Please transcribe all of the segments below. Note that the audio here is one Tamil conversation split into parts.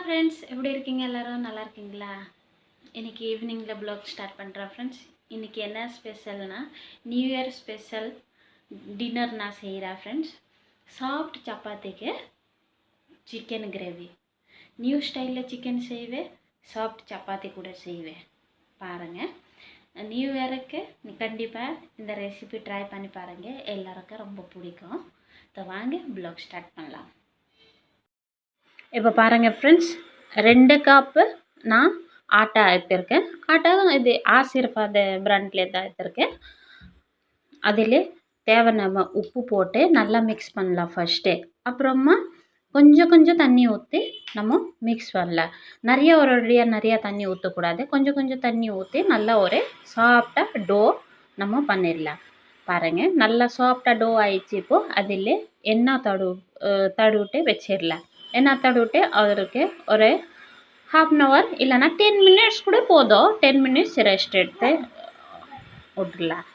ஃப்ரெண்ட்ஸ், எப்படி இருக்கீங்க? எல்லாரும் நல்லா இருக்கீங்களா? இன்னைக்கு ஈவினிங்கில் ப்ளாக் ஸ்டார்ட் பண்ணுறேன் ஃப்ரெண்ட்ஸ். இன்றைக்கி என்ன ஸ்பெஷல்னா நியூ இயர் ஸ்பெஷல் டின்னர் நான் செய்கிறேன் ஃப்ரெண்ட்ஸ். சாஃப்ட் சப்பாத்திக்கு சிக்கன் கிரேவி, நியூ ஸ்டைலில் சிக்கன் செய்வேன், சாஃப்ட் சப்பாத்தி கூட செய்வேன். பாருங்கள், நியூ இயருக்கு கண்டிப்பாக இந்த ரெசிபி ட்ரை பண்ணி பாருங்கள், எல்லாருக்கும் ரொம்ப பிடிக்கும். இப்போ வாங்க ப்ளாக் ஸ்டார்ட் பண்ணலாம். இப்போ பாருங்கள் ஃப்ரெண்ட்ஸ், 2 கப்பு நான் ஆட்டா எடுத்திருக்கேன். ஆட்டா இது ஆசீர்வாத் பிராண்டில் தான் எடுத்திருக்கேன். அதில் தேவையான உப்பு போட்டு நல்லா மிக்ஸ் பண்ணலாம் ஃபஸ்ட்டு. அப்புறமா கொஞ்சம் கொஞ்சம் தண்ணி ஊற்றி நம்ம மிக்ஸ் பண்ணலாம். நிறையா தண்ணி ஊற்றக்கூடாது. கொஞ்சம் கொஞ்சம் தண்ணி ஊற்றி நல்லா ஒரு சாஃப்டாக டோ நம்ம பண்ணிடலாம். பாருங்கள், நல்லா சாஃப்டாக டோ ஆயிடுச்சு. இப்போது அதில் எண்ணெய் தடவிட்டு வச்சிடலாம். எண்ணெய் தடவிட்டு அவருக்கு ஒரு 1/2 hour இல்லைனா 10 minutes கூட போதும். 10 minutes ரெஸ்ட் எடுத்து விட்டுடலாம்.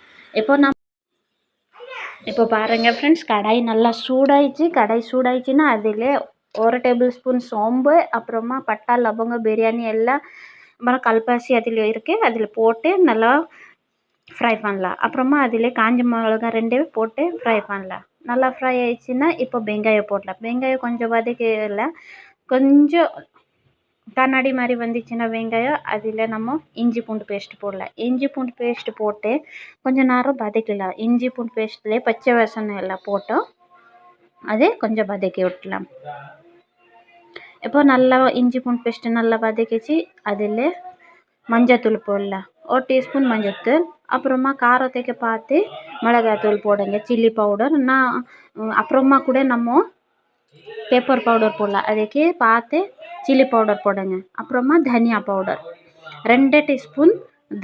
இப்போ பாருங்கள் ஃப்ரெண்ட்ஸ், கடாய் நல்லா சூடாயிடுச்சு. கடாய் சூடாயிடுச்சுன்னா அதில் 1 tablespoon சோம்பு, அப்புறமா பட்டை, லவங்கம், பிரியாணி எல்லாம், அப்புறம் கல்பாசி அதில் இருக்குது. அதில் போட்டு நல்லா ஃப்ரை பண்ணலாம். அப்புறமா அதில் காஞ்ச மிளகா 2 போட்டு ஃப்ரை பண்ணலாம். நல்லா ஃப்ரை ஆயிடுச்சுன்னா இப்போ வெங்காயம் போடலாம். வெங்காயம் கொஞ்சம் வதக்கல, கொஞ்சம் கண்ணாடி மாதிரி வந்துச்சுன்னா வெங்காயம், அதில் நம்ம இஞ்சி பூண்டு பேஸ்ட் போடலாம். இஞ்சி பூண்டு பேஸ்ட் போட்டு கொஞ்சம் நேரம் வதக்கலாம். இஞ்சி பூண்டு பேஸ்ட்லேயே பச்சை வாசனை எல்லாம் போட்டோம், அதே கொஞ்சம் வதக்கி விட்டலாம். இப்போ நல்லா இஞ்சி பூண்டு பேஸ்ட்டு நல்லா வதக்கிச்சு. அதில் மஞ்சத்தூள் போடலாம், 1 teaspoon மஞ்சத்தூள். அப்புறமா காரத்துக்கு பார்த்து மிளகாத்தூள் போடுங்க, சில்லி பவுடர். அப்புறமா கூட நம்ம பெப்பர் பவுடர் போடலாம், அதுக்கு பார்த்து சில்லி பவுடர் போடுங்க. அப்புறமா தனியா பவுடர் 2 teaspoon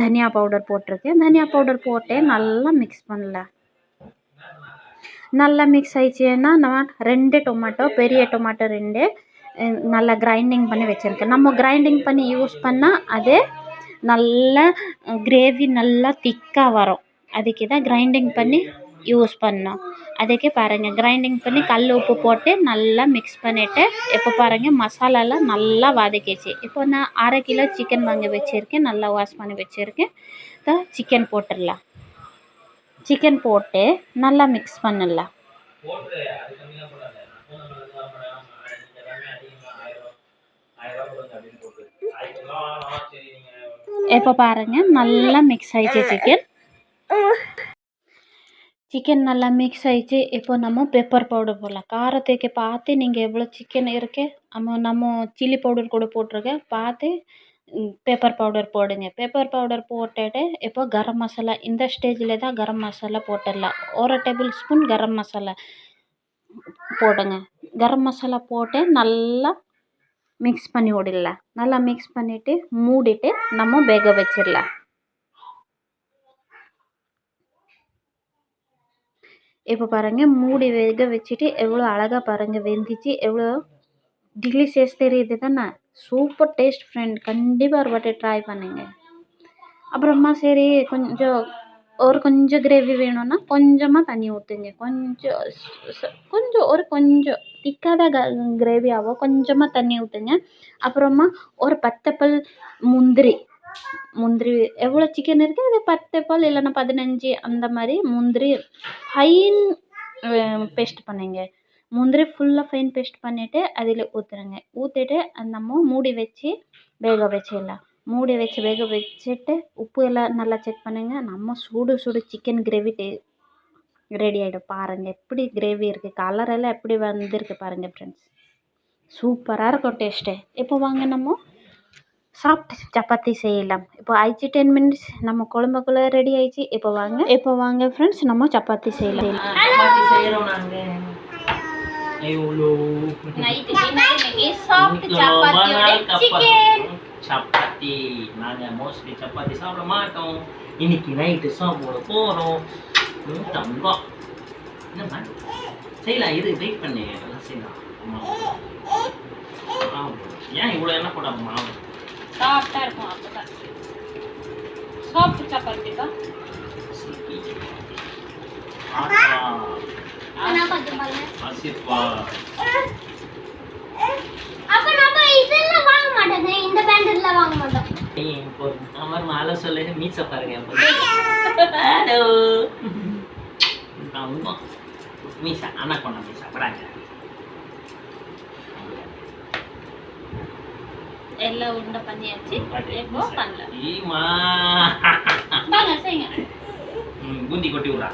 தனியா பவுடர் போட்டிருக்கேன். தனியா பவுடர் போட்டு நல்லா மிக்ஸ் பண்ணலாம். நல்லா மிக்ஸ் ஆயிடுச்சுன்னா நான் 2 டொமேட்டோ, பெரிய டொமேட்டோ 2 நல்லா கிரைண்டிங் பண்ணி வச்சுருக்கேன். நம்ம கிரைண்டிங் பண்ணி யூஸ் பண்ணால் அது நல்லா கிரேவி நல்லா திக்காக வரும். அதுக்கு தான் கிரைண்டிங் பண்ணி யூஸ் பண்ணோம். அதுக்கு பாருங்கள், கிரைண்டிங் பண்ணி கல் உப்பு போட்டு நல்லா மிக்ஸ் பண்ணிவிட்டு இப்போ பாருங்கள் மசாலாலாம் நல்லா வதக்கிச்சு. இப்போ நான் 1/2 கிலோ சிக்கன் வாங்கி வச்சுருக்கேன், நல்லா வாஷ் பண்ணி வச்சுருக்கேன். சிக்கன் போட்டுடலாம். சிக்கன் போட்டு நல்லா மிக்ஸ் பண்ணலாம். இப்போ பாருங்கள் நல்லா மிக்ஸ் ஆயிடுச்சு. சிக்கன் நல்லா மிக்ஸ் ஆயிடுச்சு. இப்போ நம்ம பெப்பர் பவுடர் போடலாம். காரத்துக்கு பார்த்து நீங்கள் எவ்வளோ சிக்கன் இருக்கு நம்ம சில்லி பவுடர் கூட போட்டிருக்கேன், பார்த்து பெப்பர் பவுடர் போடுங்க. பெப்பர் பவுடர் போட்டுட்டு இப்போ கரம் மசாலா, இந்த ஸ்டேஜில் தான் கரம் மசாலா போட்டுடலாம். 1 tablespoon கரம் மசாலா போடுங்க. கரம் மசாலா போட்டு நல்லா மிக்ஸ் பண்ணி விடலாம். நல்லா மிக்ஸ் பண்ணிவிட்டு மூடிட்டு நம்ம வேக வச்சிடலாம். இப்போ பாருங்கள், மூடி வேக வச்சுட்டு எவ்வளோ அழகாக பாருங்கள் வெந்துச்சு, எவ்வளோ டெலிஷியஸ் தெரியுது தானே. சூப்பர் டேஸ்ட் ஃப்ரெண்ட், கண்டிப்பாக ஒரு வாட்டி ட்ரை பண்ணுங்க. அப்புறமா சரி கொஞ்சம் கிரேவி வேணும்னா கொஞ்சமாக தண்ணி ஊற்றுங்க. கொஞ்சம் திக்காக தான் கிரேவி ஆகும், கொஞ்சமாக தண்ணி ஊற்றுங்க. அப்புறமா ஒரு 10 பல் முந்திரி எவ்வளோ சிக்கன் இருக்குது அது 10 பல் இல்லைன்னா 15 அந்த மாதிரி முந்திரி ஃபைன் பேஸ்ட் பண்ணுங்க. முந்திரி ஃபுல்லாக ஃபைன் பேஸ்ட் பண்ணிவிட்டு அதில் ஊற்றுறங்க. ஊற்றிட்டு நம்ம மூடி வச்சு வேக வச்சிடலாம். மூடி வச்சு வேக வச்சுட்டு உப்பு எல்லாம் நல்லா செக் பண்ணுங்க. நம்ம சுடு சிக்கன் கிரேவி ரெடி ஆகிடும். பாருங்கள் எப்படி கிரேவி இருக்குது, கலரெல்லாம் எப்படி வந்திருக்கு பாருங்கள் ஃப்ரெண்ட்ஸ், சூப்பராக இருக்கும் டேஸ்ட்டு. இப்போ வாங்க நம்ம சாஃப்ட் சப்பாத்தி செய்யலாம். இப்போ ஆயிடுச்சு 10 minutes, நம்ம குழம்புக்குள்ளே ரெடி ஆயிடுச்சு. இப்போ வாங்க ஃப்ரெண்ட்ஸ் நம்ம சப்பாத்தி செய்யலாம். சப்பாத்தி நாங்கள் மோஸ்ட்லி சப்பாத்தி சாப்பிட மாட்டோம். இன்னைக்கு நைட்டு சாப்பிட போகிறோம். தம்பா என்னம்மா செய்யலாம், இது வெயிட் பண்ணி எல்லாம் செய்யலாம். ஏன் இவ்வளோ என்ன போடாம மாவு சாஃப்டாக இருக்கும், அப்போதான் சாஃப்ட் சப்பாத்தி தான். ஆசிர்வாத் சப்பாத்தி அவர் மாலை சொல்லு மீச பாருங்க ஹலோ மீசா அண்ணா கொண்ட மீசா படாங்க எல்லாம் உருண்டை பண்ணியாச்சு இப்போ பண்ணலாம் ஈமா வாங்க செய்யுங்க பூந்தி கொட்டி விடுறா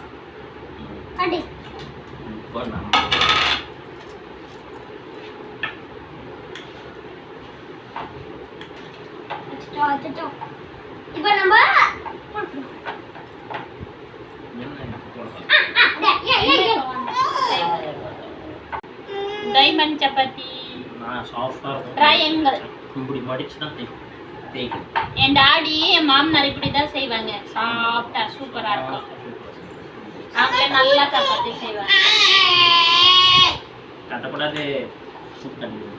அடி போடலாம் இப்போ நம்ம டைமண்ட் சப்பாத்தி சாஃப்டா இருக்கும் ட்ரையாங்கிள் இப்படி மடிச்சு தான் தேய்க்கும் என் டாடி என் மாமனார் இப்படி தான் செய்வாங்க சாஃப்டா சூப்பரா இருக்கும் அவங்களே நல்லா சப்பாத்தி செய்வாங்க கட்டக்கூடாது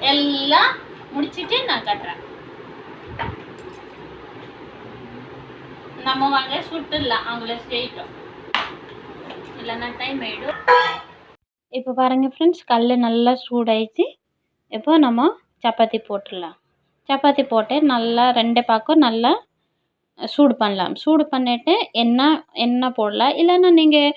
எல்லாம் முடிச்சிட்டு நான் கட்டுறேன் நம்ம வாங்க சுட்டுடலாம் அவங்கள செய்யட்டும் இல்லைன்னா டைம் ஆகிடும் இப்போ பாருங்கள் ஃப்ரெண்ட்ஸ் கல் நல்லா சூடாயிடுச்சு இப்போ நம்ம சப்பாத்தி போட்டுடலாம் சப்பாத்தி போட்டு நல்லா ரெண்டு பக்கம் நல்லா சூடு பண்ணலாம் சூடு பண்ணிவிட்டு எண்ணெய் போடலாம் இல்லைன்னா நீங்கள்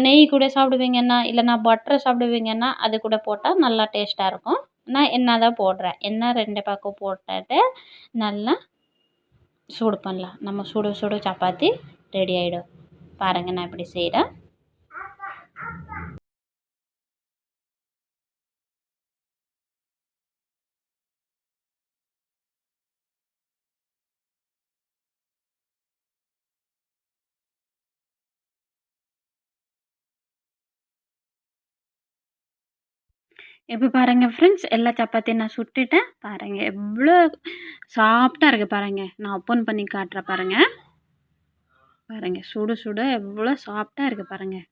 நெய் கூட சாப்பிடுவீங்கன்னா இல்லைன்னா பட்டர் சாப்பிடுவீங்கன்னா அது கூட போட்டால் நல்லா டேஸ்ட்டாக இருக்கும் நான் எண்ணெய் தான் போடுறேன் எண்ணெய் ரெண்டு பக்கம் போட்டுட்டு நல்லா சூடு பண்ணலாம் நம்ம சுடு சுடு சப்பாத்தி ரெடி ஆகிடும் பாருங்கள் நான் இப்படி செய்கிறேன் இப்போ பாருங்கள் ஃப்ரெண்ட்ஸ் எல்லா சப்பாத்தியும் நான் சுட்டுட்டேன் பாருங்கள் எவ்வளோ சாஃப்டாக இருக்குது பாருங்கள் நான் ஓப்பன் பண்ணி காட்டுறேன் பாருங்கள் பாருங்கள் சுடு சுட எவ்வளோ சாஃப்டாக இருக்குது பாருங்கள்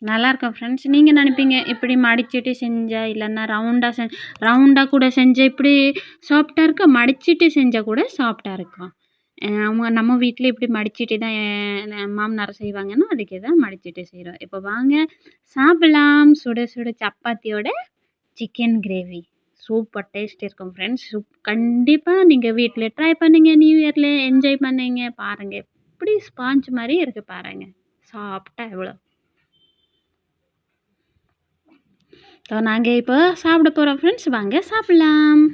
நல்லாயிருக்கும் ஃப்ரெண்ட்ஸ் நீங்கள் நினைப்பீங்க இப்படி மடிச்சிட்டு செஞ்சால் இல்லைன்னா ரவுண்டாக கூட செஞ்சால் இப்படி சாஃப்டாக இருக்கா மடிச்சிட்டு செஞ்சால் கூட சாஃப்டாக இருக்கும் நம்ம வீட்டில் இப்படி மடிச்சிட்டு தான் மாமனார் செய்வாங்கன்னா அதுக்கு தான் மடிச்சிட்டு செய்கிறோம் இப்போ வாங்க சாப்பிடலாம் சுட சுட சப்பாத்தியோட சிக்கன் கிரேவி சூப்பர் டேஸ்ட் இருக்கும் ஃப்ரெண்ட்ஸ் கண்டிப்பாக நீங்கள் வீட்டில் ட்ரை பண்ணுங்க நியூ இயரில் என்ஜாய் பண்ணுங்க பாருங்கள் எப்படி ஸ்பாஞ்ச் மாதிரி இருக்குது பாருங்கள் சாப்பிட்டா எவ்வளோ ஸோ நாங்கள் இப்போ சாப்பிட போகிறோம் ஃப்ரெண்ட்ஸ் வாங்க சாப்பிட்லாம்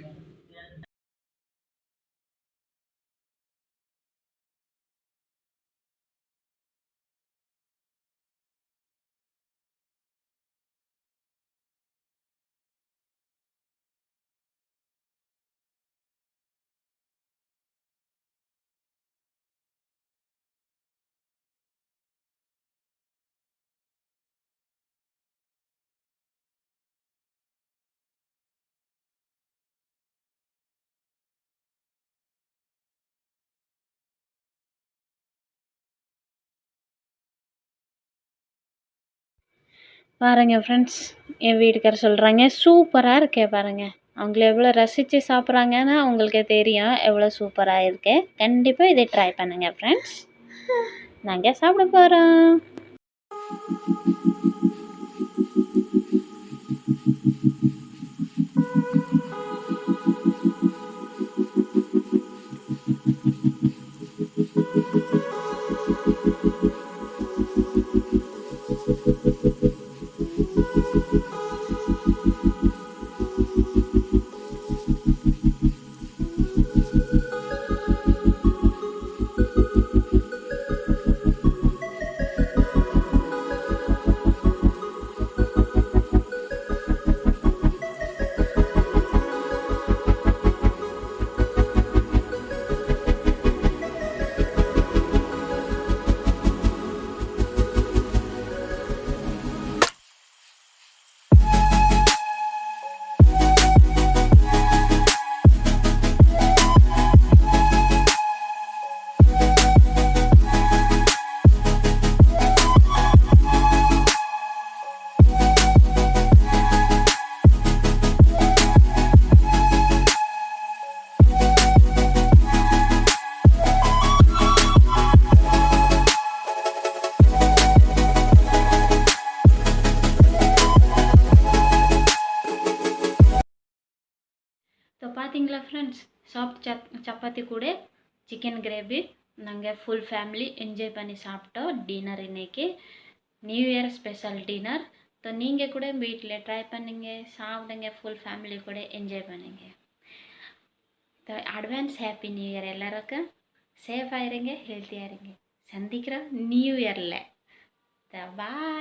பாருங்கள் ஃப்ரெண்ட்ஸ் என் வீட்டுக்காரர் சொல்கிறாங்க சூப்பராக இருக்கே பாருங்கள் அவங்கள எவ்வளோ ரசித்து சாப்பிட்றாங்கன்னு அவங்களுக்கு தெரியும் எவ்வளோ சூப்பராக இருக்கு கண்டிப்பாக இதை ட்ரை பண்ணுங்கள் ஃப்ரெண்ட்ஸ் நாங்கள் சாப்பிட போகிறோம் பார்த்தீங்களா ஃப்ரெண்ட்ஸ் சாஃப்ட் சப்பாத்தி கூட சிக்கன் கிரேவி நாங்கள் ஃபுல் ஃபேமிலி என்ஜாய் பண்ணி சாப்பிட்டோம். டின்னர் இன்னைக்கு new year special dinner. So நீங்கள் கூட வீட்டில் ட்ரை பண்ணுங்க, சாப்பிடுங்க, ஃபுல் ஃபேமிலி கூட என்ஜாய் பண்ணுங்க. அட்வான்ஸ் ஹாப்பி நியூ இயர் எல்லாருக்கும். சேஃபாக இருங்க, ஹெல்த்தியாக இருங்க. சந்திக்கிறோம் நியூ இயரில். பாய்.